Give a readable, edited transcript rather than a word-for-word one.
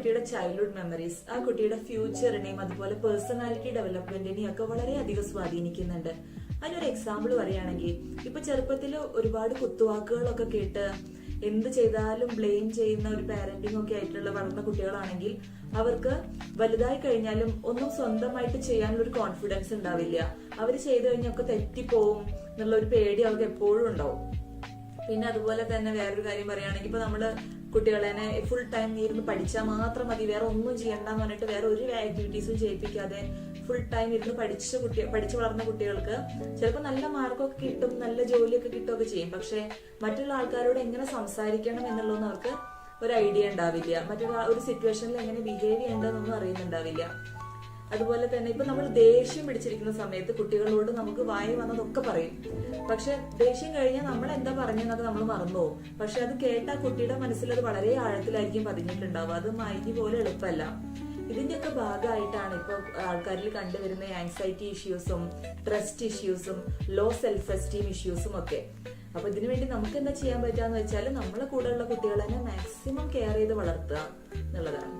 കുട്ടിയുടെ childhood memories ആ കുട്ടിയുടെ ഫ്യൂച്ചറിനെയും അതുപോലെ പേഴ്സണാലിറ്റി ഡെവലപ്മെന്റിനെയും ഒക്കെ വളരെയധികം സ്വാധീനിക്കുന്നുണ്ട്. അതിനൊരു എക്സാമ്പിൾ പറയുകയാണെങ്കിൽ ഇപ്പൊ ചെറുപ്പത്തിൽ ഒരുപാട് കുത്തുവാക്കുകളൊക്കെ കേട്ട് എന്ത് ചെയ്താലും ബ്ലെയിം ചെയ്യുന്ന ഒരു പാരന്റിംഗ് ഒക്കെ ആയിട്ടുള്ള വളർന്ന കുട്ടികളാണെങ്കിൽ അവർക്ക് വലുതായി കഴിഞ്ഞാലും ഒന്നും സ്വന്തമായിട്ട് ചെയ്യാനുള്ള ഒരു കോൺഫിഡൻസ് ഉണ്ടാവില്ല. അവർ ചെയ്തു കഴിഞ്ഞൊക്കെ തെറ്റിപ്പോവും എന്നുള്ള ഒരു പേടി അവർക്ക് എപ്പോഴും ഉണ്ടാവും. പിന്നെ അതുപോലെ തന്നെ വേറൊരു കാര്യം പറയുകയാണെങ്കിൽ ഇപ്പൊ നമ്മള് കുട്ടികളെ ഫുൾ ടൈം ഇരുന്ന് പഠിച്ചാൽ മാത്രം മതി, വേറെ ഒന്നും ചെയ്യണ്ടെന്ന് പറഞ്ഞിട്ട് വേറെ ഒരു ആക്ടിവിറ്റീസും ചെയ്യിപ്പിക്കാതെ ഫുൾ ടൈം ഇരുന്ന് പഠിച്ചു വളർന്ന കുട്ടികൾക്ക് ചിലപ്പോൾ നല്ല മാർക്കൊക്കെ കിട്ടും, നല്ല ജോലിയൊക്കെ കിട്ടുകയൊക്കെ ചെയ്യും. പക്ഷെ മറ്റുള്ള ആൾക്കാരോട് എങ്ങനെ സംസാരിക്കണം എന്നുള്ളതൊന്നും അവർക്ക് ഒരു ഐഡിയ ഉണ്ടാവില്ല. മറ്റുള്ള ഒരു സിറ്റുവേഷനിൽ എങ്ങനെ ബിഹേവ് ചെയ്യേണ്ടതെന്നൊന്നും അറിയുന്നുണ്ടാവില്ല. അതുപോലെ തന്നെ ഇപ്പൊ നമ്മൾ ദേഷ്യം പിടിച്ചിരിക്കുന്ന സമയത്ത് കുട്ടികളോട് നമുക്ക് വായി വന്നതൊക്കെ പറയും. പക്ഷെ ദേഷ്യം കഴിഞ്ഞാൽ നമ്മൾ എന്താ പറഞ്ഞെന്നൊക്കെ നമ്മൾ മറന്നുപോകും. പക്ഷെ അത് കേട്ട കുട്ടിയുടെ മനസ്സിൽ അത് വളരെ ആഴത്തിലായിരിക്കും പതിഞ്ഞിട്ടുണ്ടാവുക. അത് മൈൻഡ് പോലെ എളുപ്പമല്ല. ഇതിന്റെയൊക്കെ ഭാഗമായിട്ടാണ് ഇപ്പൊ ആൾക്കാരിൽ കണ്ടുവരുന്ന ആൻസൈറ്റി ഇഷ്യൂസും ട്രസ്റ്റ് ഇഷ്യൂസും ലോ സെൽഫ് എസ്റ്റീം ഇഷ്യൂസും ഒക്കെ. അപ്പൊ ഇതിനു വേണ്ടി നമുക്ക് എന്താ ചെയ്യാൻ പറ്റാന്ന് വെച്ചാൽ നമ്മളെ കൂടെയുള്ള കുട്ടികളെ മാക്സിമം കെയർ ചെയ്ത് വളർത്തുക എന്നുള്ളതാണ്.